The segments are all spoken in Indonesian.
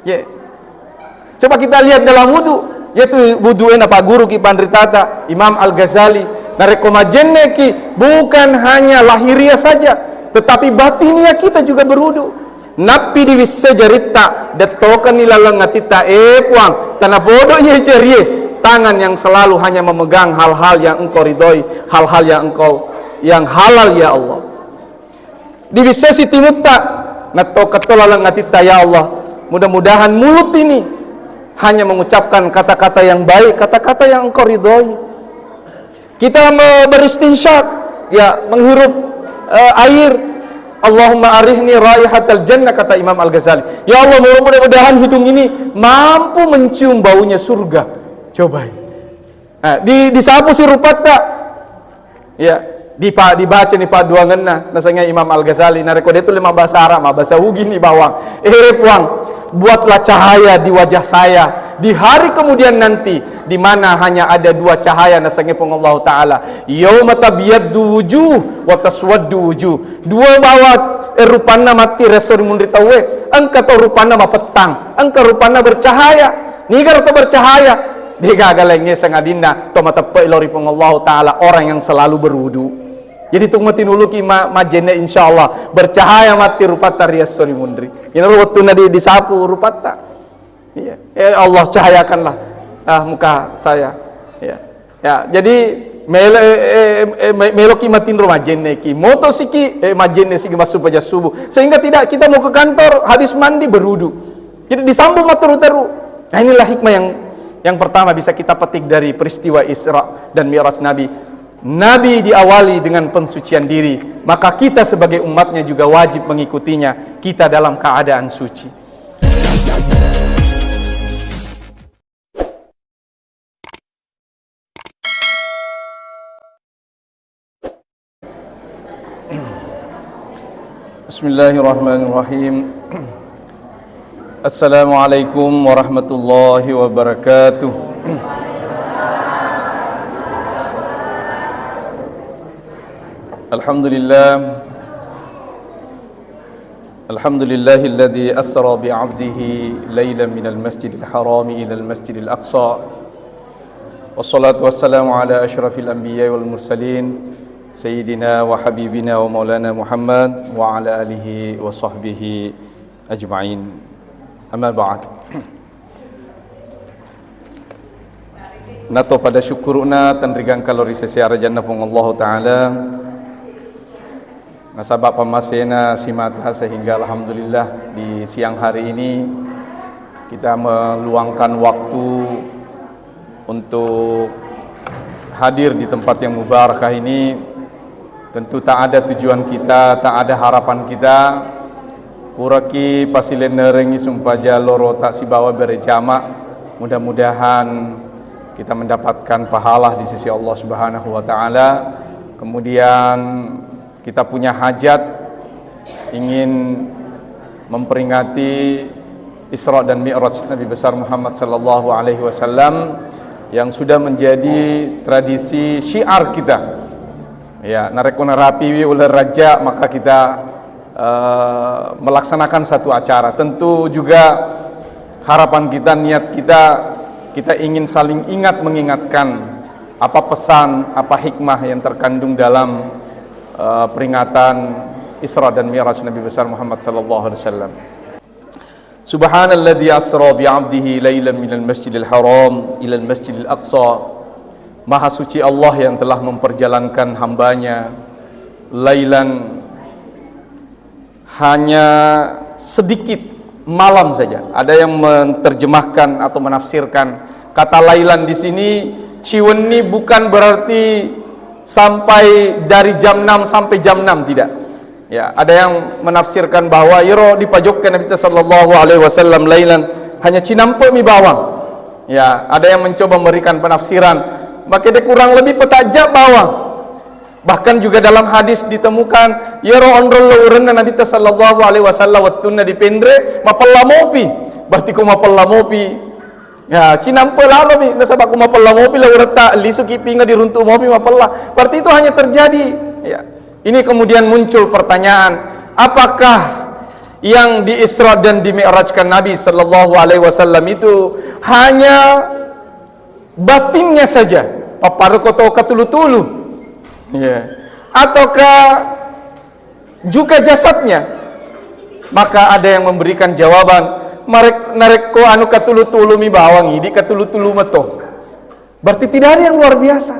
Ya. Coba kita lihat dalam wudu, yaitu wudu apa guru ki Pandritata Imam Al-Ghazali narekomajenne ki bukan hanya lahiriah saja, tetapi batinia kita juga berwudu. Napi diwisse jarita detokan nilalangati puang tanah bodohnya cerie tangan yang selalu hanya memegang hal-hal yang engkau ridhoi, hal-hal yang halal ya Allah. Diwisse si timutta natokatolalangatita ya Allah. Mudah-mudahan mulut ini hanya mengucapkan kata-kata yang baik, kata-kata yang engkau ridhoi. Kita beristinsyak, ya, menghirup air. Allahumma arihni raihatal jannah, kata Imam Al-Ghazali. Ya Allah, mudah-mudahan hidung ini mampu mencium baunya surga. Coba. Nah, disapu si rupat tak? Ya, dibaca nih Pak Duangenna, nasanya Imam Al-Ghazali. Narekode itu 5 bahasa Arab, bahasa Hugi nih bawang. Puang, buatlah cahaya di wajah saya di hari kemudian nanti, di mana hanya ada 2 cahaya, nasanya Allah Ta'ala. Yauma tabyaddu wujuh wa taswaddu wujuh. 2 bawat rupana mati resori mundri tawe. Engkau rupana mapetang, engkau rupana bercahaya. Nigar atau bercahaya. Digagalengnya sangadina tomatape ilori Allah Ta'ala, orang yang selalu berwudu. Jadi tuk mati nulu ki majene insyaallah bercahaya mati rupata rias sori mundri. Ini waktu nadi disapu rupata. Iya. Ya Allah, cahayakanlah muka saya. Ya. Ya, jadi meloki matin majene ki moto siki majene siki masuk aja subuh. Sehingga tidak kita mau ke kantor habis mandi berwudu. Jadi disambung teru-teru. Nah, inilah hikmah yang pertama bisa kita petik dari peristiwa Isra dan Mi'raj Nabi. Nabi diawali dengan pensucian diri, maka kita sebagai umatnya juga wajib mengikutinya. Kita dalam keadaan suci. Bismillahirrahmanirrahim. Assalamualaikum warahmatullahi wabarakatuh. Alhamdulillahilladzi asra bi'abdihi laylan minal masjidil harami ilal masjidil aqsa. Wassalatu wassalamu ala asyrafil anbiya wal mursalin sayyidina wa habibina wa maulana Muhammad wa ala alihi wa sahbihi ajma'in. Amma ba'd. Nato pada syukurna tanrigang kalori sesiara jannah pung Allah Ta'ala. Nasabak pamasena simata sehingga alhamdulillah di siang hari ini kita meluangkan waktu untuk hadir di tempat yang mubarakah ini. Tentu tak ada tujuan kita, tak ada harapan kita. Puraki pasilen nerengi sumpaja loro tak sibawa berjama. Mudah-mudahan kita mendapatkan pahala di sisi Allah Subhanahu wa Ta'ala. Kemudian kita punya hajat ingin memperingati Isra dan Mi'raj Nabi besar Muhammad sallallahu alaihi wasallam yang sudah menjadi tradisi syiar kita. Ya, narekuna rapi ular raja, maka kita melaksanakan satu acara. Tentu juga harapan kita, niat kita ingin saling ingat mengingatkan apa pesan, apa hikmah yang terkandung dalam peringatan Isra dan Mi'raj Nabi besar Muhammad sallallahu alaihi wasallam. Subhanalladzi asra bi'abdihi lailan minal masjidil haram ilal masjidil aqsa. Maha suci Allah yang telah memperjalankan hambanya lailan, hanya sedikit malam saja. Ada yang menerjemahkan atau menafsirkan kata lailan di sini ciweni bukan berarti sampai dari jam 6 sampai jam 6, tidak. Ya, ada yang menafsirkan bahwa yoro dipajokkan Nabi sallallahu alaihi wasallam lailan hanya cinampe mi bawang. Ya, ada yang mencoba memberikan penafsiran, maka dia kurang lebih petajak bawang. Bahkan juga dalam hadis ditemukan yoro ondrol urena Nabi sallallahu alaihi wasallam wattuna dipendre mapallamopi. Berarti ko mapallamopi. Ya, cinampe lalo mi nasabak ko mapallamopi la ureta lisu kipinga diruntu mopi mapalla. Berarti itu hanya terjadi. Ya. Ini kemudian muncul pertanyaan, apakah yang di Isra dan di Mi'rajkan Nabi sallallahu alaihi wasallam itu hanya batinnya saja, paparukoto katulu-tulu, ya, ataukah juga jasadnya? Maka ada yang memberikan jawaban, nareko anu katulu-tulu mi bawangi di katulu-tulu meto. Berarti tidak ada yang luar biasa.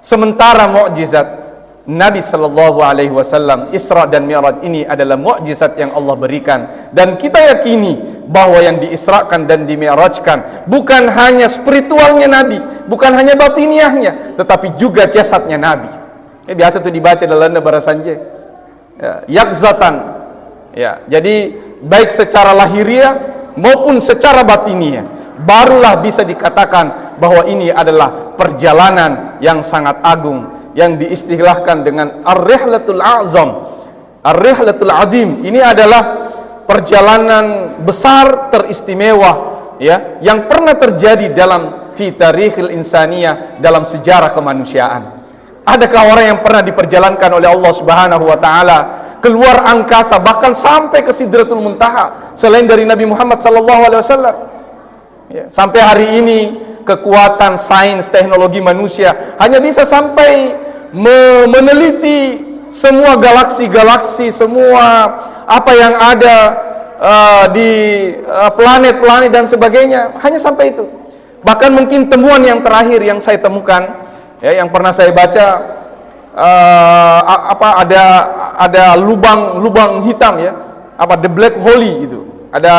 Sementara mukjizat Nabi sallallahu alaihi wasallam Isra dan Mi'raj ini adalah mukjizat yang Allah berikan, dan kita yakini bahwa yang diisrakan dan dimi'rajkan bukan hanya spiritualnya Nabi, bukan hanya batiniahnya, tetapi juga jasadnya Nabi. Biasa itu dibaca dalam bahasanya yakzatan. Ya, jadi baik secara lahiriah maupun secara batiniah, barulah bisa dikatakan bahwa ini adalah perjalanan yang sangat agung, yang diistilahkan dengan Ar-Rihlatul Azam, Ar-Rihlatul Azim. Ini adalah perjalanan besar teristimewa, ya, yang pernah terjadi dalam fi tarikhil insaniyah, dalam sejarah kemanusiaan. Adakah orang yang pernah diperjalankan oleh Allah Subhanahu wa taala keluar angkasa, bahkan sampai ke Sidratul Muntaha, selain dari Nabi Muhammad sallallahu alaihi wasallam? Ya, sampai hari ini kekuatan sains teknologi manusia hanya bisa sampai meneliti semua galaksi-galaksi, semua apa yang ada di planet-planet dan sebagainya, hanya sampai itu. Bahkan mungkin temuan yang terakhir yang saya temukan, ya, yang pernah saya baca, ada lubang hitam, ya, the black hole itu, ada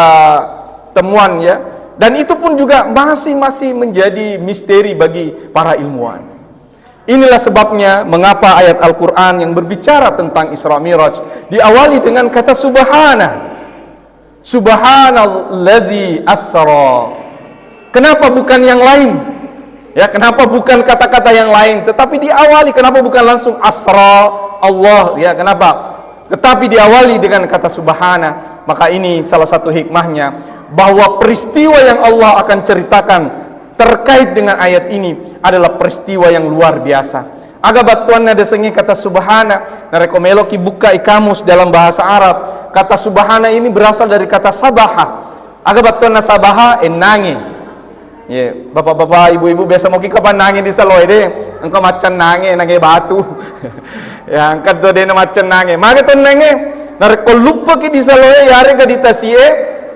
temuan, ya, dan itu pun juga masih menjadi misteri bagi para ilmuwan. Inilah sebabnya mengapa ayat Al-Quran yang berbicara tentang Isra Mi'raj diawali dengan kata subhana, subhanalladzi asra. Kenapa bukan yang lain? Ya, kenapa bukan kata-kata yang lain, tetapi diawali, kenapa bukan langsung asra Allah, ya, kenapa? Tetapi diawali dengan kata subhana. Maka ini salah satu hikmahnya, bahwa peristiwa yang Allah akan ceritakan terkait dengan ayat ini adalah peristiwa yang luar biasa. Aga batuan ada sengi kata subhana, narekomelo ki buka ikamus dalam bahasa Arab. Kata subhana ini berasal dari kata sabaha. Aga batuan na sabaha nange. Ya, bapak-bapak, ibu-ibu biasa mau ki kapan nange di saloy deh. Engkau macan nange batu. Ya, angkat do deh macan nange. Maka ton nange nareko lupa ki di saloy yare ga ditasie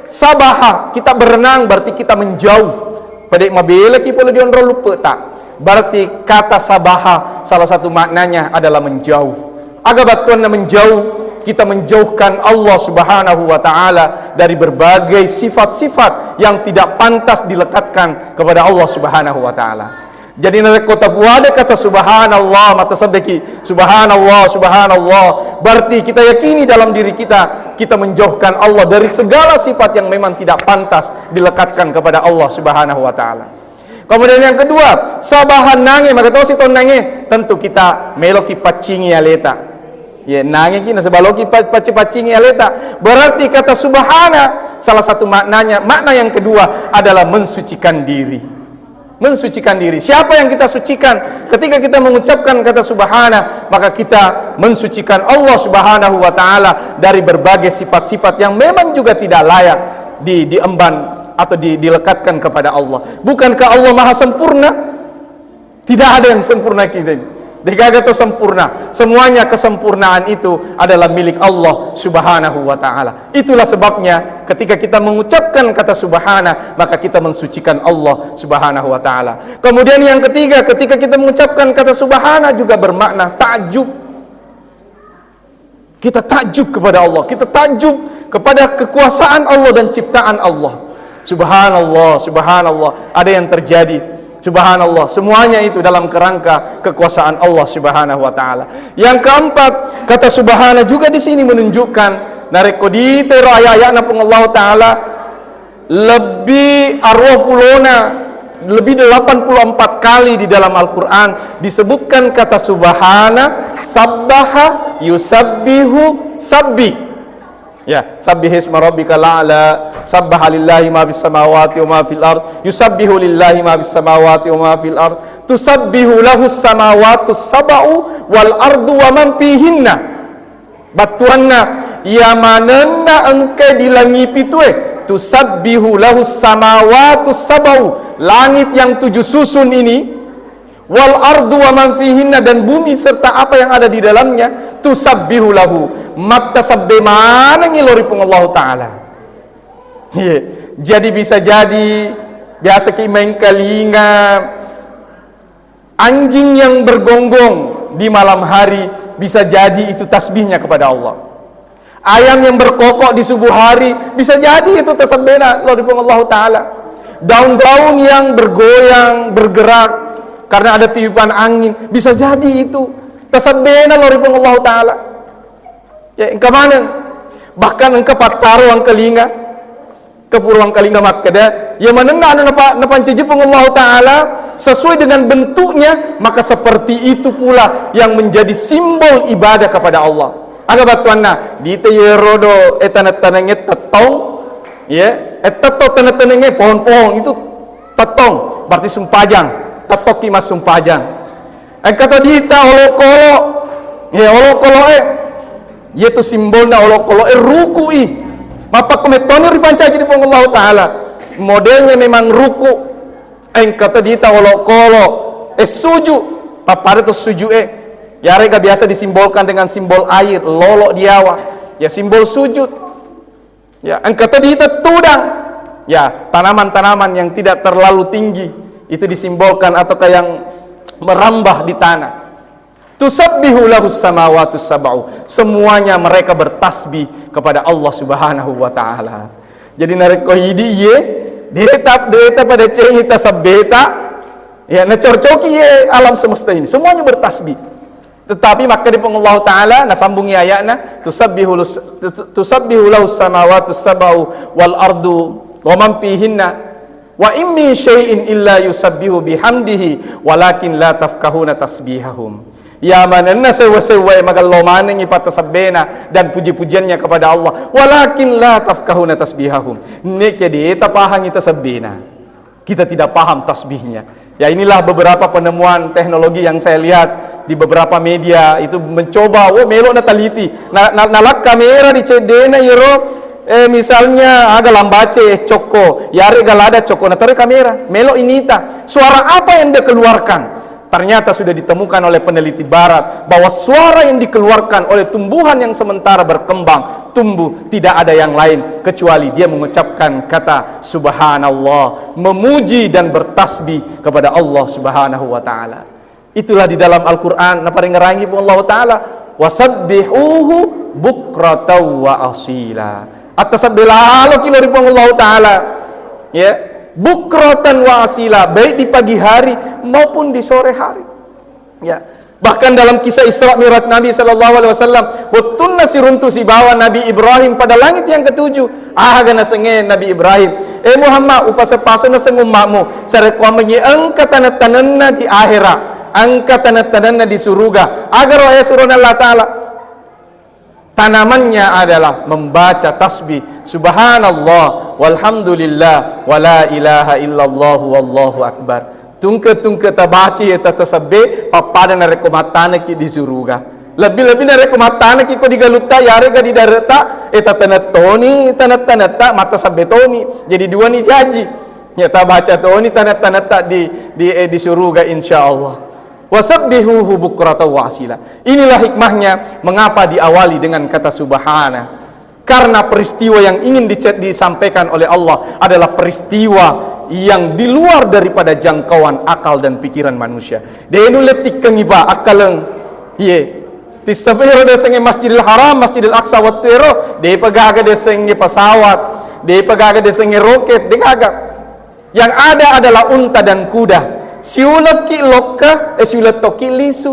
sabaha. Kita berenang berarti kita menjauh. Padek mabela ki pula diondro lupa tak. Berarti kata sabaha salah satu maknanya adalah menjauh. Aga batuan menjauh, kita menjauhkan Allah Subhanahu wa taala dari berbagai sifat-sifat yang tidak pantas dilekatkan kepada Allah Subhanahu wa taala. Jadi nek kota ada kata subhanallah, mata sabeki subhanallah, subhanallah, berarti kita yakini dalam diri kita menjauhkan Allah dari segala sifat yang memang tidak pantas dilekatkan kepada Allah Subhanahu wa taala. Kemudian yang kedua, sabahan nange, maka tahu si ton nange, tentu kita meloki pacingi aleta. Ya, nange kina sebaloki pacingi aleta. Berarti kata subhana salah satu maknanya, makna yang kedua adalah mensucikan diri. Mensucikan diri. Siapa yang kita sucikan? Ketika kita mengucapkan kata subhana, maka kita mensucikan Allah Subhanahu wa taala dari berbagai sifat-sifat yang memang juga tidak layak diemban atau dilekatkan kepada Allah. Bukankah Allah maha sempurna? Tidak ada yang sempurna kita ini. Dikaga itu sempurna. Semuanya kesempurnaan itu adalah milik Allah Subhanahu wa taala. Itulah sebabnya ketika kita mengucapkan kata subhana, maka kita mensucikan Allah Subhanahu wa taala. Kemudian yang ketiga, ketika kita mengucapkan kata subhana juga bermakna takjub. Kita takjub kepada Allah, kita takjub kepada kekuasaan Allah dan ciptaan Allah. Subhanallah, subhanallah, ada yang terjadi. Subhanallah, semuanya itu dalam kerangka kekuasaan Allah Subhanahu wa taala. Yang keempat, kata subhana juga di sini menunjukkan nareko di tero ayat-ayatna pun Allah taala lebih arwahulona, lebih 84 kali di dalam Al-Qur'an disebutkan kata subhana, sabbaha, yusabbihu, sabbih. Ya, sabbihisma rabbikal a'la, sabbaha lillahi ma fis samawati wa ma fil ard, yusabbihu lillahi ma fis samawati wa ma fil ard, tusabbihu lahu samawati sab'u wal ardu wa man fihinna. Batuanna ya manenna engke di langit itu tusabbihu lahu samawati sab'u, langit yang 7 susun ini, wal ardu wa man fihinna, dan bumi serta apa yang ada di dalamnya, tusabbihu lahu, maka sabbe mana ngilori pun Allah Ta'ala. Jadi bisa jadi biasa ki main kalinga anjing yang bergonggong di malam hari, bisa jadi itu tasbihnya kepada Allah. Ayam yang berkokok di subuh hari, bisa jadi itu tasbihna Allah Ta'ala. Daun-daun yang bergoyang, bergerak karena ada tiupan angin, bisa jadi itu tasbihna Allah Ta'ala. Ya, engkau mana? Bahkan engkau pataro ang kalinga, kepuruang kalinga matkada, yang menenang napanceje Allah Ta'ala sesuai dengan bentuknya, maka seperti itu pula yang menjadi simbol ibadah kepada Allah. Aga batuanna di teyerodo etanat-tanangnya tetong, ya, tetong tanat-tanangnya pohon-pohon itu tetong, berarti sumpajang, tetoki mas sumpajang. Kata dita olok-kolo, ya olok-kolo yaitu simbolna olok-kolo rukui. Mapa kometoni ripancaji di Allah Ta'ala, modelnya memang ruku. Kata dita olok-kolo suju, papare to suju ya rega biasa disimbolkan dengan simbol air, lolo diawa, ya simbol sujud. Ya, kata dita tudang, ya tanaman-tanaman yang tidak terlalu tinggi, itu disimbolkan ataukah yang merambah di tanah. Tusabbihu lahus samawati sab'u, semuanya mereka bertasbih kepada Allah Subhanahu wa Ta'ala. Jadi nareko hidi ye deta pada cerita sabbeta, ya nacorcoki ye alam semesta ini semuanya bertasbih. Tetapi maka di Allah Ta'ala nasambungi ayatna, tusabbihu lahus samawati sab'u wal ardu wa man fihinna wa in min syai'in illa yusabbihu bihamdihi walakin la tafqahuna tasbihahum. Ya manenna sewa-sewa magalomaning ipatasabena dan puji-pujiannya kepada Allah, walakin la tafqahuna tasbihahum. Neke dieta pahang ita sabena, kita tidak paham tasbihnya. Ya inilah beberapa penemuan teknologi yang saya lihat di beberapa media itu mencoba melo na taliti nalak kamera di cedena yero misalnya agak lambace coko yare galada coko na tarik kamera melo inita suara apa yang dia keluarkan. Ternyata sudah ditemukan oleh peneliti barat bahwa suara yang dikeluarkan oleh tumbuhan yang sementara berkembang, tumbuh, tidak ada yang lain kecuali dia mengucapkan kata subhanallah, memuji dan bertasbih kepada Allah Subhanahu wa Ta'ala. Itulah di dalam Al-Qur'an na paring ngarangi pun Allah Ta'ala, wasabbihuhu bukratan wa asila. Atasabbilalo kilori pun Allah Ta'ala. Ya, bukratan wa asila, baik di pagi hari maupun di sore hari. Ya, bahkan dalam kisah Isra Mi'raj Nabi sallallahu alaihi wasallam, watunna siruntu si bawa Nabi Ibrahim pada langit yang ketujuh. Agana senge Nabi Ibrahim, Muhammad upasa-pasa na seng umatmu sarekwa mengi angka tanat-tananna di akhirat, angka tanat-tananna di surga, agar wahai surana Allah Ta'ala tanamannya adalah membaca tasbih subhanallah walhamdulillah wala ilaha illallah wallahu akbar. Tungke tabaci eta tasabbe papada na rekomatana ki di surga. Lebih-lebih na rekomatana ki ko digaluta yare ga di darata eta tanatoni tanat-tanata mata sabbe toni. Jadi dua ni jaji. Nyata baca toni tanat-tanata di surga insyaallah. Wasabbihuhu bukratan wa asila. Inilah hikmahnya mengapa diawali dengan kata subhana. Karena peristiwa yang ingin disampaikan oleh Allah adalah peristiwa yang di luar daripada jangkauan akal dan pikiran manusia. Denu letik kengiba akaleng ye tisabiro desenge Masjidil Haram, Masjidil Aqsa wattero de pagaga desenge pesawat, de pagaga desenge roket, de gaga. Yang ada adalah unta dan kuda. Siulaki lokka siulatoki lisu.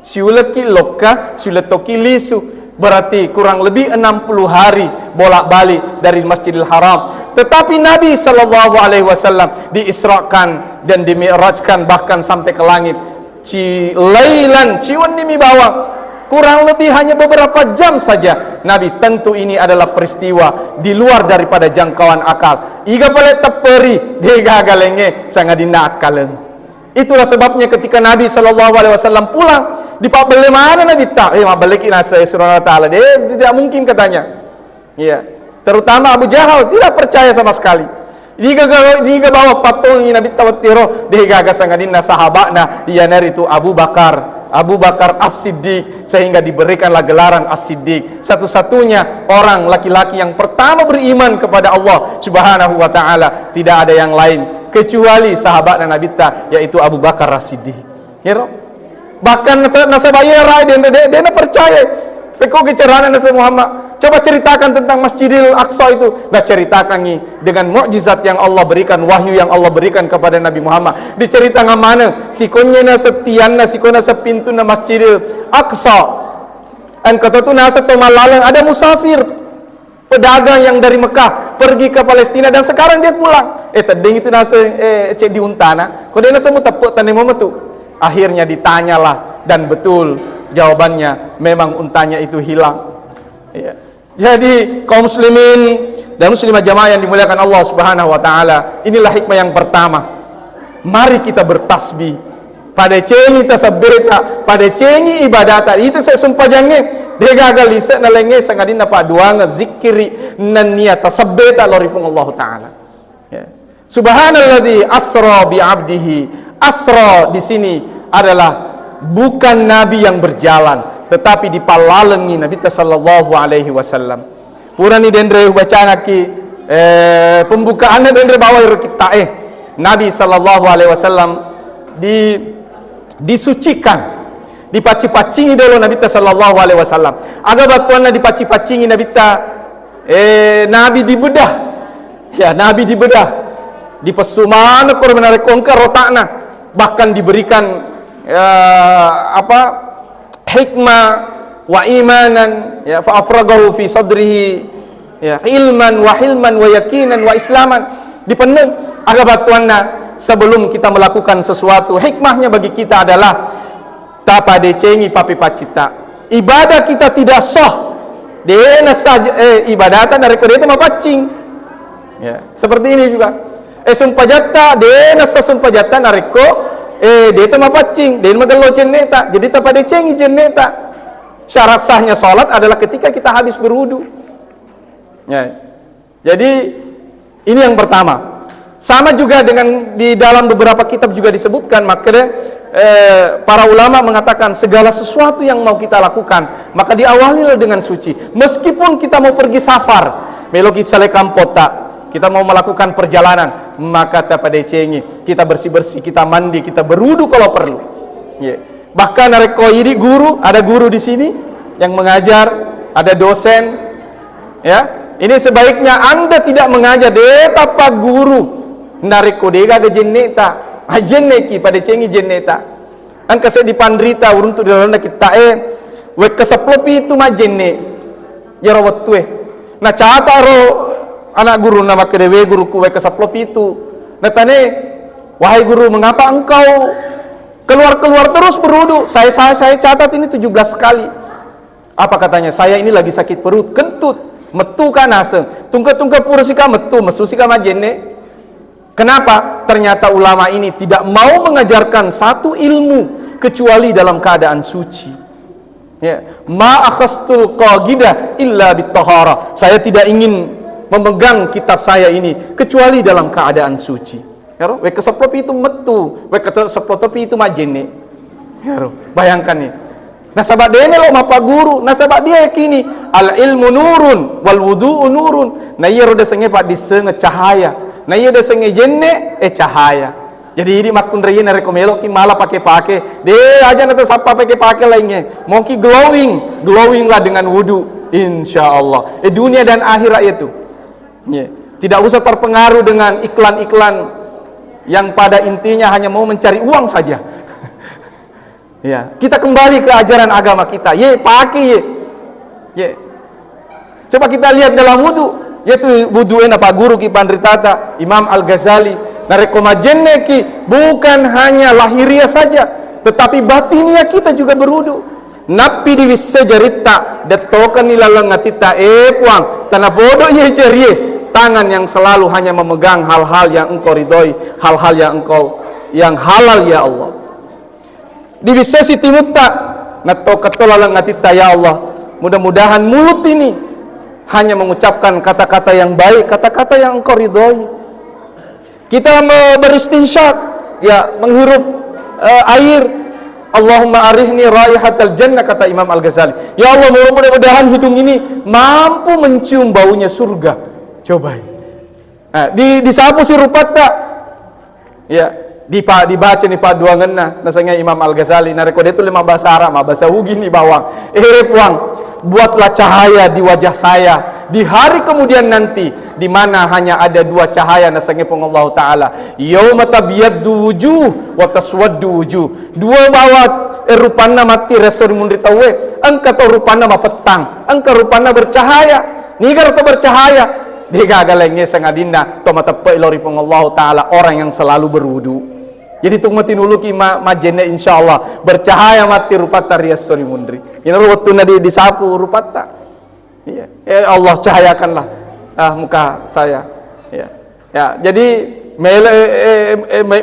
Siulaki lokka siulatoki lisu. Berarti kurang lebih 60 hari bolak-balik dari Masjidil Haram. Tetapi Nabi sallallahu alaihi wasallam diisrakan dan dimi'rajkan bahkan sampai ke langit. Lailan ciwan dimi bawa. Kurang lebih hanya beberapa jam saja. Nabi, tentu ini adalah peristiwa di luar daripada jangkauan akal. Iga pale teperi, dia gagalenge sangat dinakalen. Itulah sebabnya ketika Nabi SAW pulang, di pabele mana Nabi tak? Balikin asa Subhanahu wa taala. Dia tidak mungkin katanya. Ya. Terutama Abu Jahal tidak percaya sama sekali. Diga bawa patung Nabi tawatiro dia gagas sangadina sahabatna yana itu Abu Bakar As-Siddiq, sehingga diberikanlah gelaran As-Siddiq, satu-satunya orang laki-laki yang pertama beriman kepada Allah Subhanahu wa taala. Tidak ada yang lain kecuali sahabat Nabi ta, yaitu Abu Bakar As-Siddiq. Ya, bahkan nasabaya dia percaya peko kecerahan Nabi Muhammad. Coba ceritakan tentang Masjidil Aqsa itu. Nah, ceritakan nih dengan mukjizat yang Allah berikan, wahyu yang Allah berikan kepada Nabi Muhammad. Diceritakan mana sikonya na setianna sikona sepintu na Masjidil Aqsa. An kata tu nasa to malalang ada musafir pedagang yang dari Mekah pergi ke Palestina dan sekarang dia pulang. Tading itu nasa cek di untana. Kau dia nasa mu tepuk tane momen tu. Akhirnya ditanyalah dan betul jawabannya memang untanya itu hilang. Ya. Jadi kaum muslimin dan muslimah jamaah yang dimuliakan Allah Subhanahu wa taala, inilah hikmah yang pertama. Mari kita bertasbih pada cengi tasabeta, pada cengi ibadata. Itu saya sumpah jange dia gagal lisa nalenge sangadina pa duanga zikri nan niat tasabeta loripung Allah taala. Ya. Subhanalladzi asra bi 'abdihi. Asra di sini adalah bukan nabi yang berjalan, tetapi dipalalengi Nabi sallallahu alaihi wasallam. Purani dendre bacaan ki pembukaannya dendre bawa kita Nabi sallallahu alaihi wasallam disucikan, dipaci-pacingi dulu Nabi sallallahu alaihi wasallam. Aga batuanna dipaci-pacingi Nabi Nabi dibedah. Ya, Nabi dibedah. Dipesumana korban rekongka rotakna, bahkan diberikan hikmah wa imanan, ya, fa afragahu fi sadrihi, ya, ilman wa hilman wa yakinan wa islaman. Dipenuhi aga batuanna sebelum kita melakukan sesuatu. Hikmahnya bagi kita adalah tapa decengi papi pacita. Ibadah kita tidak sah dena saja ibadatan dari kodete mapacing. Ya, seperti ini juga. Sumpah jatta dena sumpah jatta nariko dia mapacing, dia magalo jenneta. Jadi tapa decengi jenneta. Syarat sahnya sholat adalah ketika kita habis berwudu. Ya. Jadi ini yang pertama. Sama juga dengan di dalam beberapa kitab juga disebutkan, makanya para ulama mengatakan segala sesuatu yang mau kita lakukan maka diawali dengan suci. Meskipun kita mau pergi safar, meloki salekam pota, kita mau melakukan perjalanan, maka tapa decengi, kita bersih-bersih, kita mandi, kita berwudu kalau perlu. Ya. Bahkan ada guru di sini yang mengajar, ada dosen. Ya, ini sebaiknya Anda tidak mengajar tapa guru nareko dega ke jenneta, ajenneki pada cengi jenneta. Angka saya dipandrita uruntu dalam kita wek keseplopi itu majenne. Ya rawat tuh. Nah cata ro anak guru nama kedewe guruku wek keseplopi itu. Nah tane, wahai guru, mengapa engkau keluar terus berwudu? Saya catat ini 17 kali. Apa katanya? Saya ini lagi sakit perut, kentut, metu kan aseng. Tungka purusika metu, mesusika majenne. Kenapa? Ternyata ulama ini tidak mau mengajarkan satu ilmu kecuali dalam keadaan suci. Ya, ma akhastul qagidah illa bitahara. Saya tidak ingin memegang kitab saya ini kecuali dalam keadaan suci. Ya, wek keseplop itu metu, wek keseplop itu majene. Ya, bayangkan nih. Nasabak dia lo mapa guru, nasabak dia yakini al ilmu nurun wal wudu'u nurun. Nah iya roda senge pak disenge cahaya. Nah iya udah senge jenne cahaya. Jadi ini makun reye na rekomelo ki malah pakai de aja nata sapa pakai lainnya. Mau ki glowing lah dengan wudu, insyaallah. Dunia dan akhirat itu. Yeah. Tidak usah terpengaruh dengan iklan-iklan yang pada intinya hanya mau mencari uang saja. Ya, kita kembali ke ajaran agama kita. Pakai. Coba kita lihat dalam wudu. Yaitu wudu'en apa guru ki pandritata Imam Al-Ghazali narekomajenne ki bukan hanya lahiriah saja tetapi batinia kita juga berwudu. Napi di sejarita detokan nilalang ngatita puang tanah bodoh ye cerie tangan yang selalu hanya memegang hal-hal yang engkau ridhoi, hal-hal yang engkau yang halal ya Allah. Di sesi timutta nato katolalang atita ya Allah. Mudah-mudahan mulut ini hanya mengucapkan kata-kata yang baik, kata-kata yang Engkau ridhoi. Kita beristinsyak, ya, menghirup air. Allahumma arihni raihatal jannah, kata Imam Al-Ghazali. Ya Allah, mudah-mudahan hidung ini mampu mencium baunya surga. Coba. Nah, disapu si rupatta. Ya, dibaca nih Pak duanganna nasanya Imam Al-Ghazali nareko itu 5 bahasa Arab, bahasa Hugi nih bawang. Puang, buatlah cahaya di wajah saya di hari kemudian nanti, di mana hanya ada 2 cahaya nasanya Allah Ta'ala. Yauma tabyaddu wujuh wa taswaddu wujuh. 2 bawat rupana mati resori mundri tawe, angka to rupana mapetang, angka rupana bercahaya. Nigar to bercahaya. Digagalengnya sangadinda to matape ilori Allah Ta'ala, orang yang selalu berwudu. Jadi tung mati nuluki majene insyaallah bercahaya mati rupata riasori mundri. Ini waktu nadi disapu rupata. Ya, Allah cahayakanlah muka saya. Ya, jadi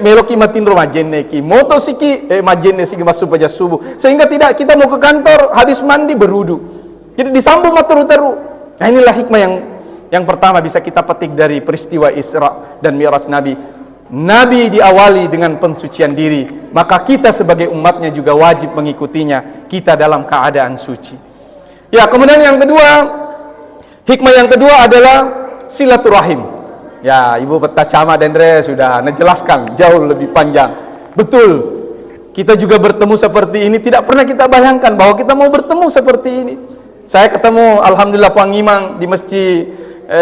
meloki matin majene ki moto siki majene siki masuk aja subuh, sehingga tidak kita mau ke kantor habis mandi berwudu. Jadi disambung materu-teru. Nah, inilah hikmah yang pertama bisa kita petik dari peristiwa Isra dan Mi'raj Nabi. Nabi diawali dengan pensucian diri, maka kita sebagai umatnya juga wajib mengikutinya, kita dalam keadaan suci. Ya, kemudian yang kedua, hikmah yang kedua adalah silaturahim. Ya, Ibu Peta Camat Dendre sudah menjelaskan jauh lebih panjang. Betul, kita juga bertemu seperti ini, tidak pernah kita bayangkan bahwa kita mau bertemu seperti ini. Saya ketemu Alhamdulillah Pak Ngimang di Masjid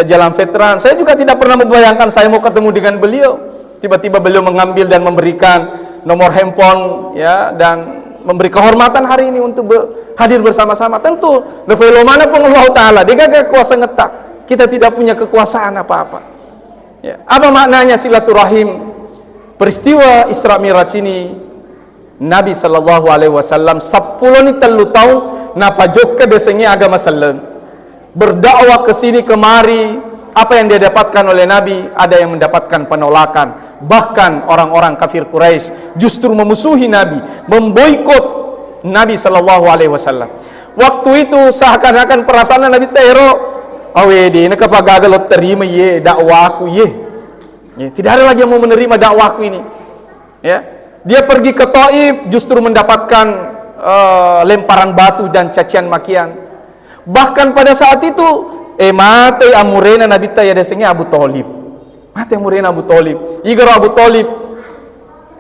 Jalan Veteran. Saya juga tidak pernah membayangkan saya mau ketemu dengan beliau. Tiba-tiba beliau mengambil dan memberikan nomor handphone, ya, dan memberi kehormatan hari ini untuk hadir bersama-sama. Tentu nefelo mana pun Allah Ta'ala dia gak kuasa ngetak, kita tidak punya kekuasaan apa-apa, ya. Apa maknanya silaturahim? Peristiwa Isra Mi'raj ini Nabi Sallallahu Alaihi Wasallam 10 tahun napajok ke desanya agama Sallam, berdakwah ke sini kemari. Apa yang dia dapatkan oleh Nabi, ada yang mendapatkan penolakan. Bahkan orang-orang kafir Quraisy justru memusuhi Nabi, memboikot Nabi Sallallahu Alaihi Wasallam. Waktu itu seakan-akan perasaan Nabi Tero, awedi nak gagal terima ye dakwahku ye. Tidak ada lagi yang mau menerima dakwahku ini. Ya, dia pergi ke Taif justru mendapatkan lemparan batu dan cacian makian. Bahkan pada saat itu mate amurena Nabi ya desenya Abu Thalib. Mate amurena Abu Thalib. Igor Abu Thalib.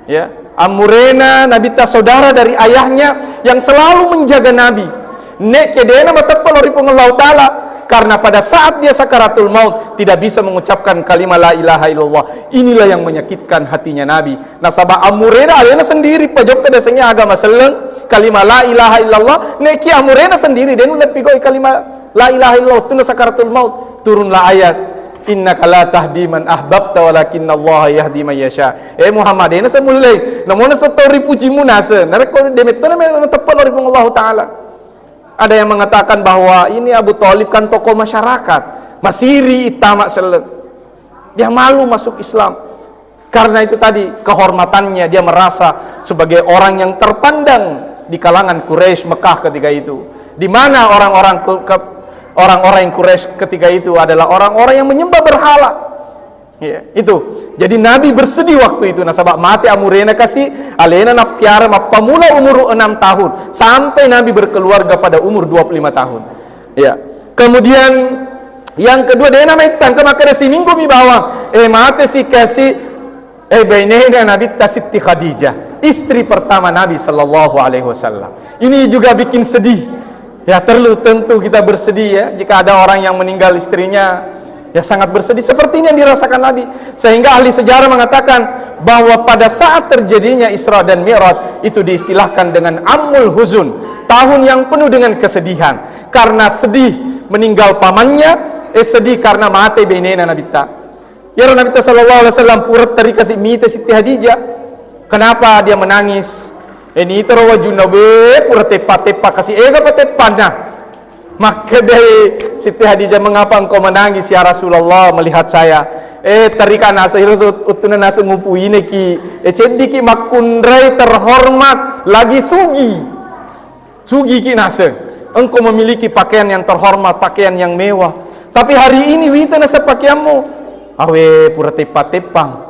Ya, amurena Nabi saudara dari ayahnya yang selalu menjaga Nabi. Nek kedena matapal ori Allah Ta'ala, karena pada saat dia sakaratul maut tidak bisa mengucapkan kalimat la ilaha illallah. Inilah yang menyakitkan hatinya Nabi. Nasabah amurena alena sendiri pajok ke desenya agama seleng kalimat la ilaha illallah. Neki amurena sendiri dan ulat pigoi kalimat la ilaha illallah tuna sakaratul maut, turunlah ayat innaka la tahdi man ahbabta walakinallaha yahdi man yasha. Muhammad ini semulai namanya setori pujimu nase nareko demetona mentepal dari Allah Ta'ala. Ada yang mengatakan bahwa ini Abu Thalib kan tokoh masyarakat, masiri itamak selek, dia malu masuk Islam. Karena itu tadi kehormatannya, dia merasa sebagai orang yang terpandang di kalangan Quraisy Mekah ketika itu, di mana orang-orang Quraisy ketika itu adalah orang-orang yang menyembah berhala. Ya, itu. Jadi Nabi bersedih waktu itu. Nasabak mati amurena kasih alena na piara pamula umur 6 tahun sampai Nabi berkeluarga pada umur 25 tahun. Ya. Kemudian yang kedua dia namanya tangka maka resi minggu mi bawa mati si kasih bainena Nabi Siti Khadijah, istri pertama Nabi Sallallahu Alaihi Wasallam. Ini juga bikin sedih. Ya, tentu kita bersedih ya jika ada orang yang meninggal istrinya, ya sangat bersedih seperti ini yang dirasakan Nabi. Sehingga ahli sejarah mengatakan bahwa pada saat terjadinya Isra dan Mi'raj itu diistilahkan dengan Amul Huzun, tahun yang penuh dengan kesedihan. Karena sedih meninggal pamannya, sedih karena mati benena Nabi ta. Ya Nabi sallallahu alaihi wasallam purat tadi kasih mite Siti Khadijah. Kenapa dia menangis? Ini terwaju nabe pura tepa kasih ega patepana. Maka dari Siti Khadijah, mengapa engkau menangis ya Rasulullah melihat saya? Tarikan nasa hirus utuna nasa ngupu ini ki. Cedi ki makundrai terhormat lagi sugi. Sugi ki nasa. Engkau memiliki pakaian yang terhormat, pakaian yang mewah. Tapi hari ini wita nasa pakaianmu. Awe pura tepa-tepang.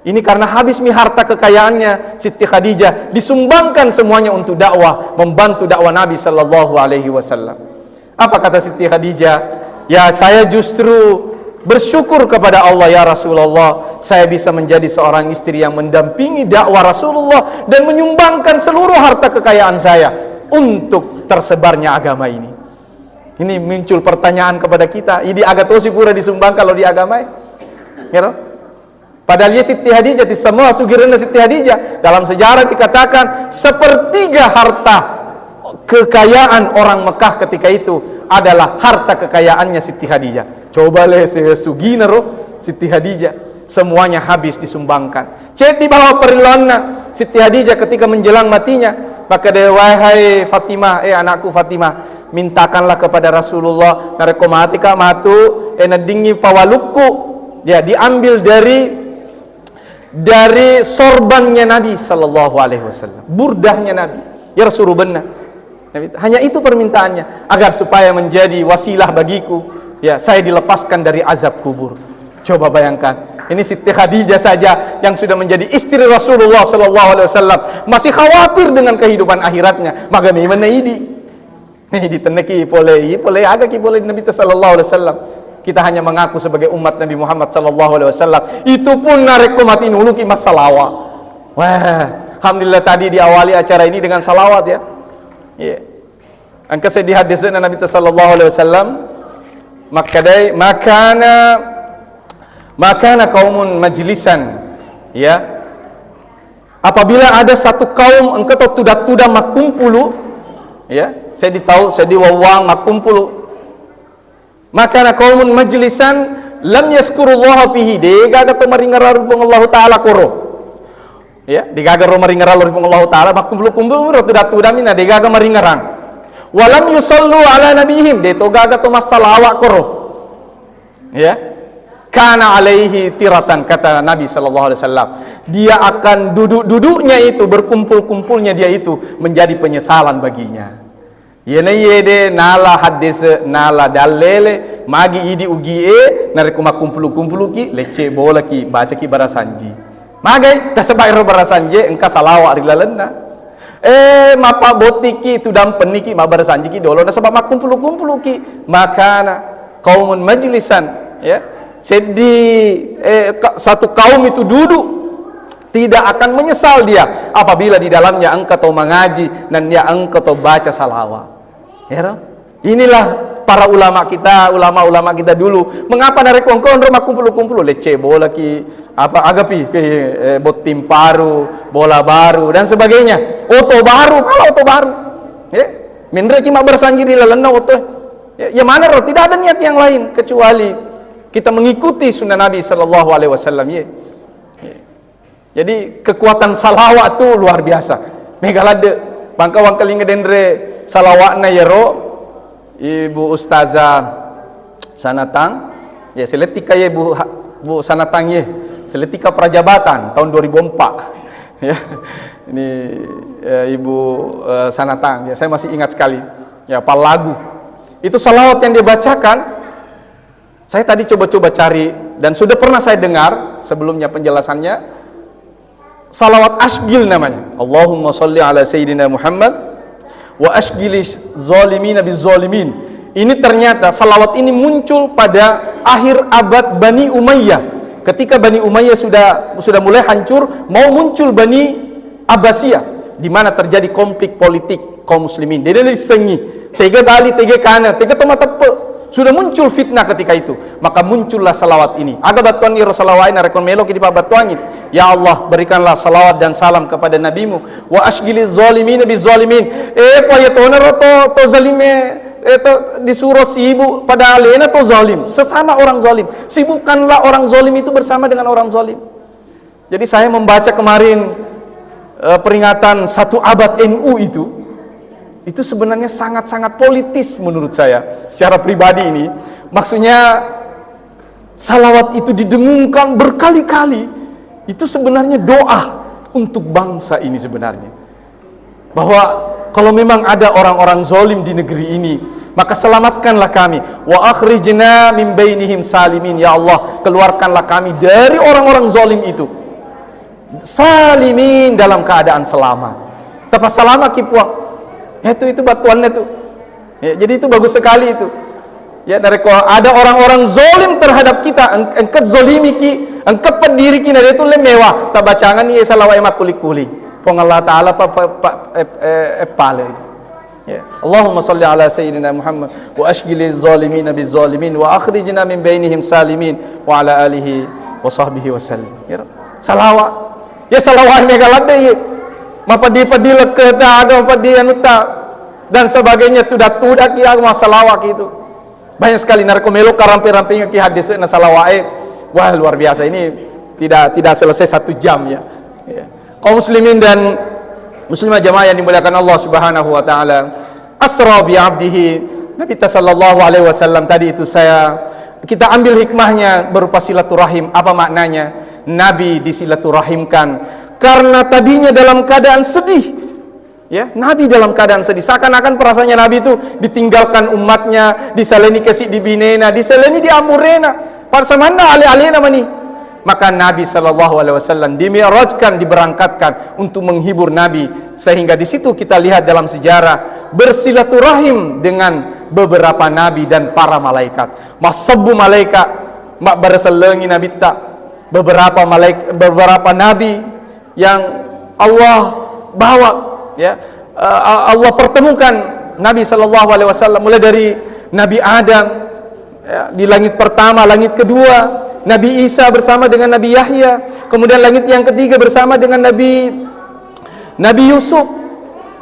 Ini karena habis harta kekayaannya Siti Khadijah disumbangkan semuanya untuk dakwah, membantu dakwah Nabi sallallahu alaihi wasallam. Apa kata Siti Khadijah? Ya, saya justru bersyukur kepada Allah ya Rasulullah, saya bisa menjadi seorang istri yang mendampingi dakwah Rasulullah dan menyumbangkan seluruh harta kekayaan saya untuk tersebarnya agama ini. Ini muncul pertanyaan kepada kita, ini agak tosi pura disumbang kalau di agama ya? Padahal ya Siti Khadijah di semua sugirana Siti Khadijah dalam sejarah dikatakan sepertiga harta kekayaan orang Mekah ketika itu adalah harta kekayaannya Siti Khadijah. Coba leh sugina roh Siti Khadijah, semuanya habis disumbangkan. Cek di bawah perilona Siti Khadijah ketika menjelang matinya, maka dia, wahai Fatimah, anakku Fatimah, mintakanlah kepada Rasulullah narekomatika matu nadingi pawalukku, ya diambil dari sorbannya Nabi sallallahu alaihi wasallam, burdahnya Nabi. Ya Rasulullah, hanya itu permintaannya, agar supaya menjadi wasilah bagiku, ya saya dilepaskan dari azab kubur. Coba bayangkan, ini Siti Khadijah saja yang sudah menjadi istri Rasulullah sallallahu alaihi wasallam masih khawatir dengan kehidupan akhiratnya. Maka memang ini teneki boleh agak boleh Nabi sallallahu alaihi wasallam. Kita hanya mengaku sebagai umat Nabi Muhammad sallallahu alaihi wasallam. Itu pun narek mati nuluki mas salawat. Wah, alhamdulillah tadi diawali acara ini dengan salawat ya. Iya. Angka saya di hadisnya Nabi sallallahu alaihi wasallam, makana kaumun majlisan, ya. Apabila ada satu kaum engkau tudak makumpulu, ya. Saya diwawang makumpulu. Maka kaumun majlisan lam yaskurullah fihi, degaga to maringarar Allah taala koro, ya degaga ro maringarar Allah taala makumpul tudak mina degaga maringarang, walam yusallu ala nabihim, de to gaga to masalawat koro, ya kana alaihi tiratan, kata Nabi sallallahu alaihi wasallam, dia akan duduknya itu, berkumpul-kumpulnya dia itu menjadi penyesalan baginya. Yena yede nala hadis nala dalele magi idi ugi nareku makumpulu ki lece bola ki baca ki barasanji magai dah sebab ro barasanji engka salawat rilalena mapa botiki tu dampen ki ma barasanji ki dolo dah sebab makumpulu ki makana kaumun majlisan, ya satu kaum itu duduk tidak akan menyesal dia apabila di dalamnya engkau mengaji dan dia engkau baca salawat. Ya, inilah para ulama kita dulu. Mengapa dari kongkong rumah kumpul lece bola ki apa agapi ke bot tim paru, bola baru dan sebagainya. Oto baru, ya. Mindre ki mak bersanjir di lalena oto. Ya mana roh, tidak ada niat yang lain kecuali kita mengikuti sunnah Nabi sallallahu alaihi wasallam ya. Jadi kekuatan salawat itu luar biasa. Megalade bangka wang kelinga dendre salawatna yero Ibu Ustazah Sanatang, ya seletika ya Bu Sanatang ya, seletika prajabatan tahun 2004 ya. Ini Ibu Sanatang ya, saya masih ingat sekali ya, apa lagu itu salawat yang dia bacakan. Saya tadi coba-coba cari dan sudah pernah saya dengar sebelumnya penjelasannya. Salawat asgil namanya, Allahumma sholli ala sayyidina Muhammad wa asgili zalimin bizalimin. Ini ternyata salawat ini muncul pada akhir abad Bani Umayyah, ketika Bani Umayyah sudah mulai hancur, mau muncul Bani Abbasiyah, di mana terjadi konflik politik kaum muslimin. Dia disengi tega bali tega kana tega toma tepe, sudah muncul fitnah ketika itu, maka muncullah salawat ini. Aga batuan iro salawat ini rekon melo ki di pabatuangin, ya Allah berikanlah salawat dan salam kepada nabimu, wa asgili zalimin bizalimin. Payatona to zalime itu disuruh sibuk pada alena to zalim, sesama orang zalim. Sibukkanlah orang zalim itu bersama dengan orang zalim. Jadi saya membaca kemarin peringatan 1 abad NU itu, itu sebenarnya sangat-sangat politis menurut saya secara pribadi ini. Maksudnya salawat itu didengungkan berkali-kali, itu sebenarnya doa untuk bangsa ini sebenarnya, bahwa kalau memang ada orang-orang zalim di negeri ini, maka selamatkanlah kami. Wa akhrijna min bainihim salimin, ya Allah, keluarkanlah kami dari orang-orang zalim itu salimin, dalam keadaan selamat. Tepat selamat kipuang. Itu batuannya tuh. Ya, jadi itu bagus sekali itu. Ya, dari ada orang-orang zalim terhadap kita, engkat zolimi ki, engkat pendiri ki, dari itu mewah. Tak bacangan ni salawat emak kuli-kuli. Pong Allah Taala pale. Ya. Allahumma salli ala sayyidina Muhammad wa ashghiliz zalimin biz zalimin wa akhrijna min bainihim salimin wa ala alihi wa sahbihi wa sallim. Ya. Salawat. Ya salawat megalade ye. Mapadi-padi leket agama padi anuta dan sebagainya, tudak-tudak ki agama salawat itu. Banyak sekali narkomelo karampe-rampenya ki hadis na salawae. Wah, luar biasa, ini tidak selesai 1 jam ya. Ya. Kaum muslimin dan muslimah jamaah yang dimuliakan Allah Subhanahu wa taala. Asra bi 'abdihi. Nabi sallallahu alaihi wasallam tadi itu kita ambil hikmahnya berupa silaturahim. Apa maknanya? Nabi disilaturahimkan karena tadinya dalam keadaan sedih. Ya, Nabi dalam keadaan sedih, seakan-akan perasaannya Nabi itu ditinggalkan umatnya, disaleni kesik dibinena, disaleni diamurena, parsamanda ale-ale namanya. Maka Nabi SAW dimi'rajkan, diberangkatkan untuk menghibur Nabi, sehingga di situ kita lihat dalam sejarah bersilaturahim dengan beberapa Nabi dan para malaikat. Masabbu malaikat mak berselengi Nabi tak beberapa Nabi yang Allah bawa, ya, Allah pertemukan Nabi SAW, mulai dari Nabi Adam, ya, di langit pertama, langit kedua Nabi Isa bersama dengan Nabi Yahya, kemudian langit yang ketiga bersama dengan Nabi Yusuf,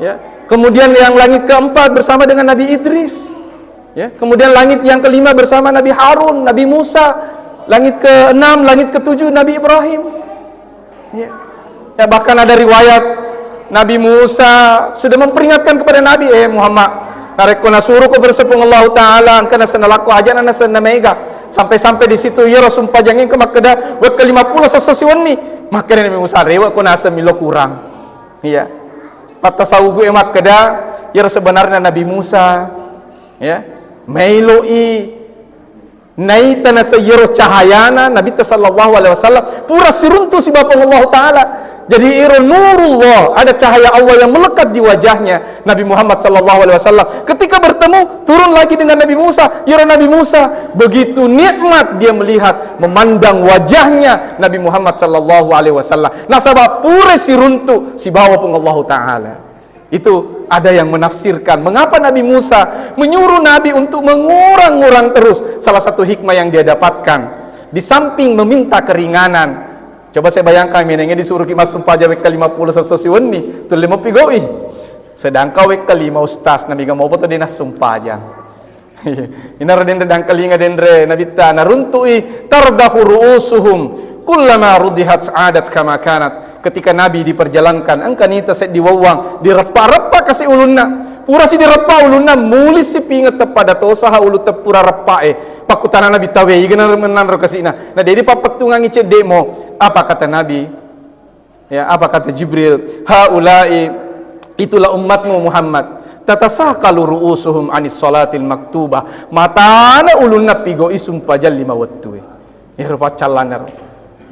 ya, kemudian yang langit keempat bersama dengan Nabi Idris, ya, kemudian langit yang kelima bersama Nabi Harun, Nabi Musa, langit keenam, langit ketujuh Nabi Ibrahim, ya. Ya, bahkan ada riwayat Nabi Musa sudah memperingatkan kepada Nabi, Muhammad, narekona suruh ko bersepung Allah Taala angkana senalaku aja nana senamega, sampai di situ ya Rasul pajangin ke makeda wa ke 50 sesasiwan ni, maka Nabi Musa rewa ko nasa milo kurang. Iya. Patasawugu makeda ya sebenarnya Nabi Musa, ya, mailoi naita nasa yero cahayana Nabi sallallahu alaihi wasallam pura siruntu si bapa Allah Taala. Jadi nurullah, ada cahaya Allah yang melekat di wajahnya Nabi Muhammad sallallahu alaihi wasallam. Ketika bertemu, turun lagi dengan Nabi Musa. Ya Nabi Musa, begitu nikmat dia melihat, memandang wajahnya Nabi Muhammad sallallahu alaihi wasallam. Nasabah pure siruntu si bawa pun Allah Taala. Itu ada yang menafsirkan mengapa Nabi Musa menyuruh Nabi untuk mengurang-urang terus. Salah satu hikmah yang dia dapatkan, di samping meminta keringanan. Coba saya bayangkan, menengnya disuruh kimas sumpah jawab ke 50 sesosiun ni, tu 5 pigoi. Sedangkan wek ke 5 ustaz, Nabi gak mau foto dinas sumpah aja. Ina radendra dan kalinga dendre Nabi ta naruntui tardahu ru'usuhum kullama rudihat sa'adat kama kanat. Ketika Nabi diperjalankan, angkanita set diwawang, direpa-repa kasih ulunna. Pura si direpa ulunna, mulis si pingat tepada tosaha ulu tepura repa pakutana Nabi tawe igana menandro kasina. Nah jadi papatungan ice demo, apa kata Nabi? Ya, apa kata Jibril? Haulai, itulah umatmu Muhammad. Tatasaqalu ru'usuhum anis salatil maktubah. Matana ulunna pigo isum pajal 5 waktu. Ya rupa calanar.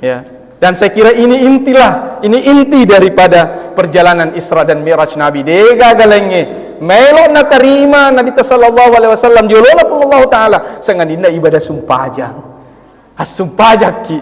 Ya. Dan saya kira ini inti daripada perjalanan Isra dan Mi'raj Nabi. Dega galenge melok na terima Nabi sallallahu alaihi wasallam diolona pun Allah Taala sangandina ibadah sumpajang. Sumpajak ki.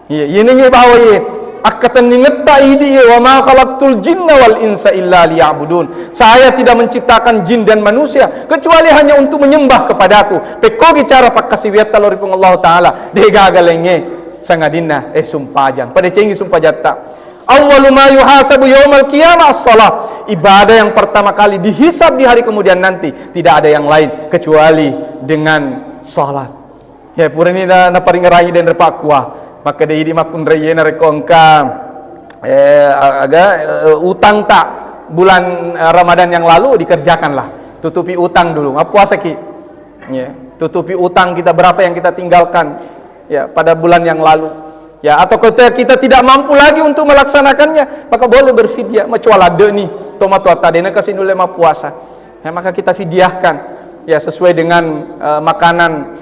Iya, ini bawa ye akatan ningetta idi wa ma khalaqtul jinna wal insa illa liya'budun. Saya tidak menciptakan jin dan manusia kecuali hanya untuk menyembah kepadaku. Pekogi cara pakasiwiat talori pun Allah Taala. Dega galenge sangadina sumpajang pada cengi sumpajata. Awwalu ma yuhasabu yaumal qiyamah as-shalah. Ibadah yang pertama kali dihisab di hari kemudian nanti tidak ada yang lain kecuali dengan salat. Ya pura ni na paring rai dan repakwa. Maka dia di makun raya na rekongka aga utang tak bulan Ramadan yang lalu dikerjakanlah, tutupi utang dulu. Puasa Ki, ya, tutupi utang kita berapa yang kita tinggalkan ya pada bulan yang lalu. Ya, atau kita tidak mampu lagi untuk melaksanakannya, maka boleh berfidyah. Macam ada nih, tomat tadi nak kasih nule ma puasa. Ya, maka kita fidyahkan ya sesuai dengan makanan,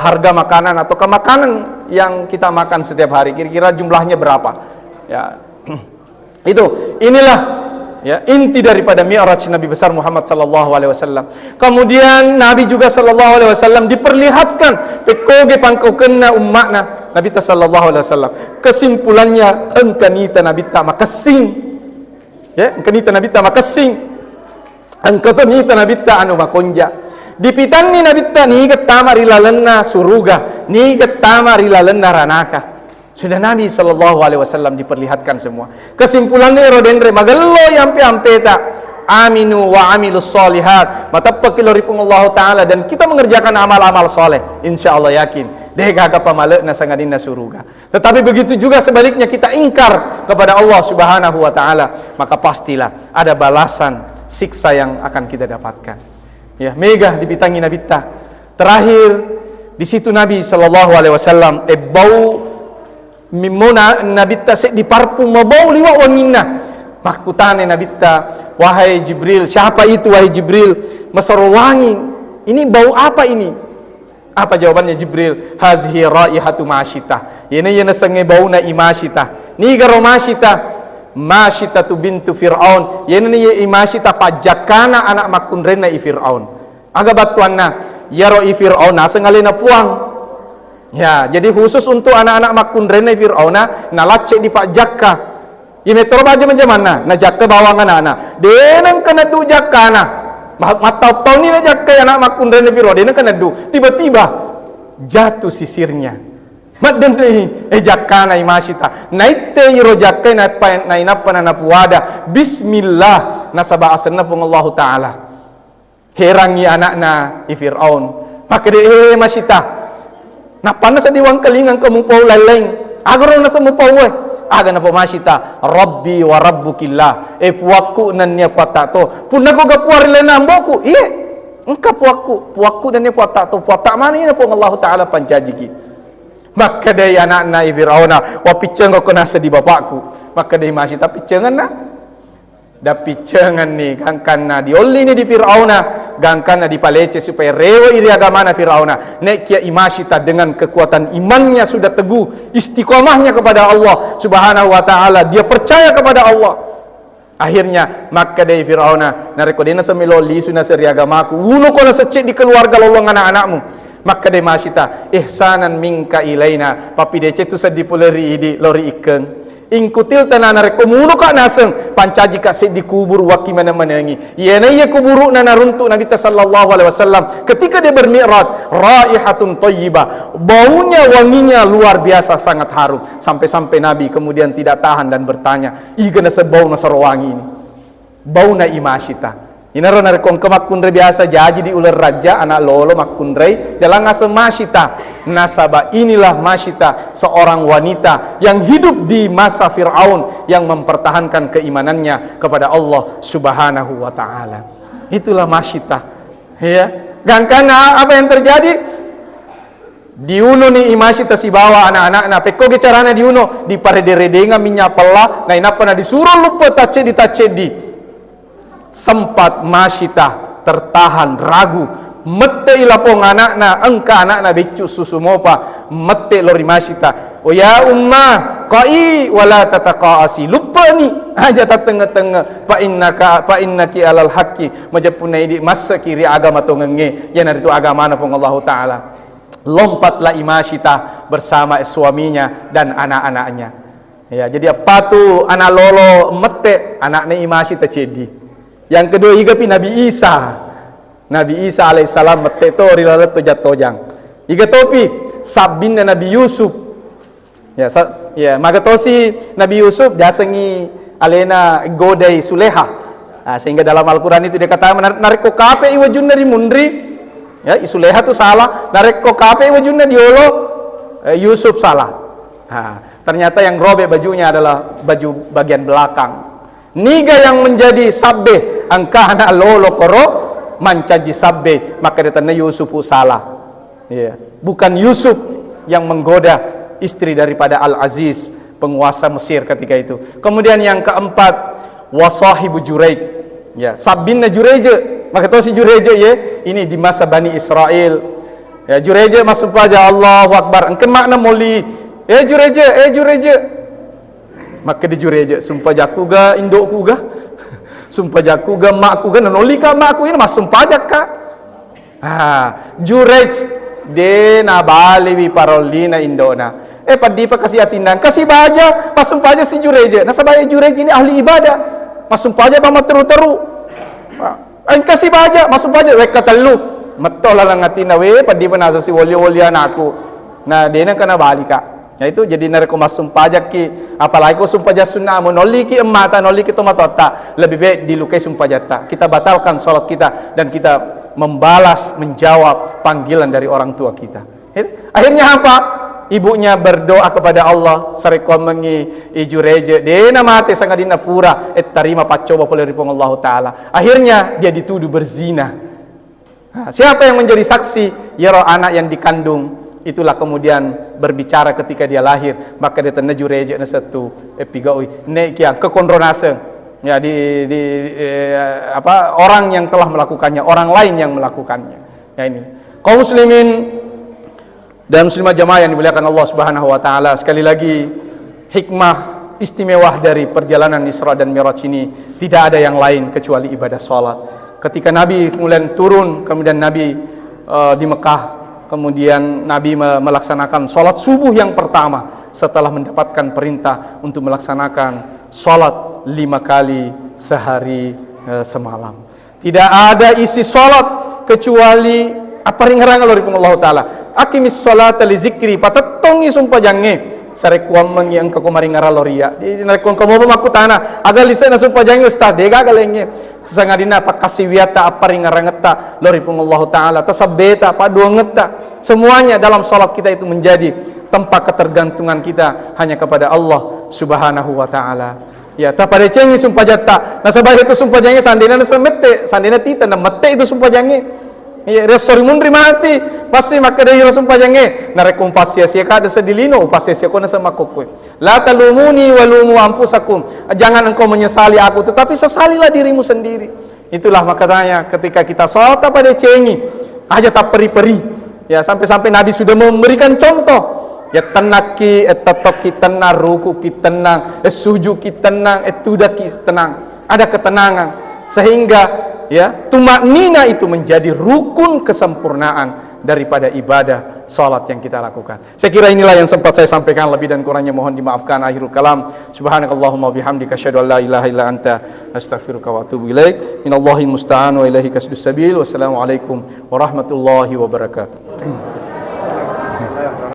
harga makanan atau makanan yang kita makan setiap hari. Kira-kira jumlahnya berapa? Ya, inilah ya inti daripada Mi'raj Nabi besar Muhammad sallallahu alaihi wasallam. Kemudian Nabi juga sallallahu alaihi wasallam diperlihatkan pekoge pangkau kena umatna Nabi sallallahu alaihi wasallam. Kesimpulannya engkanita Nabi ta makasing. Ya, engkanita Nabi ta makasing. Engkanita Nabi ta anu makonja. Dipitanni Nabi ta ni ketama rilalenna suruga, ni ketama rilalenna ranaka. Sudah Nabi sallallahu alaihi wasallam diperlihatkan semua. Kesimpulannya rodendre magello yampe-ampe tak aminu wa amilus solihat. Matappa kiloripung Allah taala dan kita mengerjakan amal-amal soleh. Insyaallah yakin dega kapamaleuna sangadina suruga. Tetapi begitu juga sebaliknya kita ingkar kepada Allah Subhanahu wa taala, maka pastilah ada balasan siksa yang akan kita dapatkan. Ya, mega dipitangi Nabi ta. Terakhir di situ Nabi sallallahu alaihi wasallam bau mimona Nabi ta di parfum bau liwa wangina. Makutane Nabi ta, wahai Jibril, siapa itu wahai Jibril? Masaro wangi. Ini bau apa ini? Apa jawabannya Jibril? Hazihi raihatu masyitah. Ini yana sange bauna imasyitah. Ni garo masyitah. Masyitah tu bintu Fir'aun. Ini imasyitah pajakana anak makunrena i Fir'aun. Aga batuanna ya roi Fir'aun sengalena puang. Ya, jadi khusus untuk anak-anak makunrena Fir'auna nalace di Pak Jakka. Ya metro baja macam mana? Na Jakka bawang anak-anak. Denang kena du Jakkana. Matau tau ni na Jakka anak makunrena Fir'auna. Denang kena du. Tiba-tiba jatuh sisirnya. Madan deh Jakkana imasyita. Naite yiro Jakka na inapa na puada. Bismillah nasaba asna pun Allah taala. Herangi anak-na Fir'aun. Maka dia masyita. Nah panas di wang kelingan kamu pau leleng agar na sa mo pau aga na po masyita Rabbi wa rabbukillah puaku nan niya puata to punna ko gapuar lena amboku engka puaku nan niya puata to puata mana ina po Allah taala panjajigi maka day anak na Fir'auna wa piceng ko nasa di bapakku maka day masyita picengan na da picengan ni gangkan na diolli ni di Fir'auna gangkan na di palece supaya rewa iri agama na Fir'auna nek kia imasyita dengan kekuatan imannya sudah teguh istiqomahnya kepada Allah Subhanahu wa taala dia percaya kepada Allah akhirnya maka dari Fir'auna narekodena semiloli suna seri agamaku uno ko na secek di keluarga lolong anak-anakmu maka dari masyita ihsanan minka ilaina papi dece tu sedipuleri idi lori ikeng ingkutil tanana rekomuno ka naseng pancaji ka se dikubur waki mana-manangi yana iya kuburu nana runtuk Nabi sallallahu alaihi wasallam ketika dia bermi'raj raihatun thayyibah baunya wanginya luar biasa sangat harum sampai-sampai Nabi kemudian tidak tahan dan bertanya igana sebau nasar wangi ini bau na imasyita inara narekong kemakundre biasa jaji di ular raja anak lolo makundre dalam ngasa masyita nasaba inilah masyita seorang wanita yang hidup di masa Fir'aun yang mempertahankan keimanannya kepada Allah Subhanahu wa taala itulah masyita ya gangkana apa yang terjadi diuno ni imasyita si bawa anak-anak na peko ge carana diuno di parede-redenga minyak pela na inapa na disuruh lupa tace di sempat masyita tertahan ragu mette ilapong anak-na engka anak-na becu susu mopa mette lori masyita oh ya umma qai wala tataqaasi lupa ni aja ta tengah-tengah fa innaki alal haqqi majapuna idi masa kiri agama to ngenge yana itu agama na pong Allah taala lompatlah imasyita bersama suaminya dan anak-anaknya ya jadi apa tu anak lolo mette anaknya imasyita cedi. Yang kedua igapi Nabi Isa alaihissalam meteto rilalat tojang. Iga topi sabinna Nabi Yusuf. Ya magatosi Nabi Yusuf dasengi alena godai Suleha. Sehingga dalam Al-Qur'an itu dia kata nareko kape iwajunna di mundri. Ya Suleha itu salah, nareko kape iwajunna diolo Yusuf salah. Ternyata yang robek bajunya adalah baju bagian belakang. Niga yang menjadi sabbe angkana lolo koro mancaji sabbe, maka datangnya Yusuf salah. Ya. Bukan Yusuf yang menggoda istri daripada Al-Aziz, penguasa Mesir ketika itu. Kemudian yang keempat, wasahibu Juraij. Ya, Sabinna Jureje. Maka tahu si Jureje ya, ini di masa Bani Israel. Ya, Jureje masuk aja Allahu Akbar. Engke makna moli. Jureje. Maka di Jureje, sumpah jaku ga indokku ga. Sumpah jaku ga makku ga noli ka makku ini mas sumpah jak ka. Jurej de na bali wi parolina indona. Padi pa kasih atindan, kasih baja, pas sumpah aja si Jureje. Nah sabaya Jureje ini ahli ibadah. Mas sumpah aja pama teru-teru. Kasih baja, mas sumpah aja wek katelu. Metol lang atina we padi pa nasa si wali-walian aku. Nah dia na kana bali ka. Ya itu jadi nareko mas sumpah aja ki, apalagi kau sumpah aja sunnah noli ki emata noli ki tomatota, lebih baik dilukai sumpah jata. Kita batalkan sholat kita dan kita membalas menjawab panggilan dari orang tua kita. Akhirnya apa? Ibunya berdoa kepada Allah, sareko mengi ijureje dena mate sangadina pura tarima pacoba peleripong Allah taala. Akhirnya dia dituduh berzina. Siapa yang menjadi saksi? Yaro anak yang dikandung. Itulah kemudian berbicara ketika dia lahir, maka dia teneju reje na satu epigaui ne kia kekondronase ya orang yang telah melakukannya, orang lain yang melakukannya. Ya ini kaum muslimin dan muslimah jamaah yang dimuliakan Allah Subhanahu wa taala, sekali lagi hikmah istimewa dari perjalanan Isra dan Mi'raj ini tidak ada yang lain kecuali ibadah salat. Ketika Nabi kemudian turun, kemudian Nabi di Mekah, kemudian Nabi melaksanakan sholat subuh yang pertama setelah mendapatkan perintah untuk melaksanakan sholat 5 kali sehari semalam. Tidak ada isi sholat kecuali apa ringarang dari Allah Ta'ala. Akimis sholat li zikri patatongi sumpah jange sarekuam mengi angka kumaringara loria di narekon kamu pemaku tanah agar lisan sumpah jange ustaz dega galengnya sesangadina apa kasih wiata apa ringarangeta lori Allah Ta'ala tasabeta apa dua ngeta. Semuanya dalam sholat kita itu menjadi tempat ketergantungan kita hanya kepada Allah Subhanahu wa Ta'ala. Ya, tak pada cengi sumpah jata. Nah sebab itu sumpah jange sandina na semete, sandina tita na mete itu sumpah jange. Ya, resori mundri mati pasti maka dari sumpah jange. Na rekompasia sia kada sedilino, upasia sia ko na sama kokoi. La talumuni walumu ampusakum. Jangan engkau menyesali aku, tetapi sesalilah dirimu sendiri. Itulah makanya ketika kita sholat pada cengi aja tak peri-peri. Ya sampai-sampai Nabi sudah memberikan contoh. Ya tenaki, tatoki tenang, ruku ki tenang, sujud ki tenang, tudak ki tenang. Ada ketenangan sehingga ya tumak nina itu menjadi rukun kesempurnaan daripada ibadah salat yang kita lakukan. Saya kira inilah yang sempat saya sampaikan, lebih dan kurangnya mohon dimaafkan. Akhirul kalam, subhanakallahumma bihamdika asyhadu an la ilaha illa anta astaghfiruka wa atubu ilaik. Minallahil musta'an wa ilaihi kasdus sabil. Wassalamualaikum warahmatullahi wabarakatuh.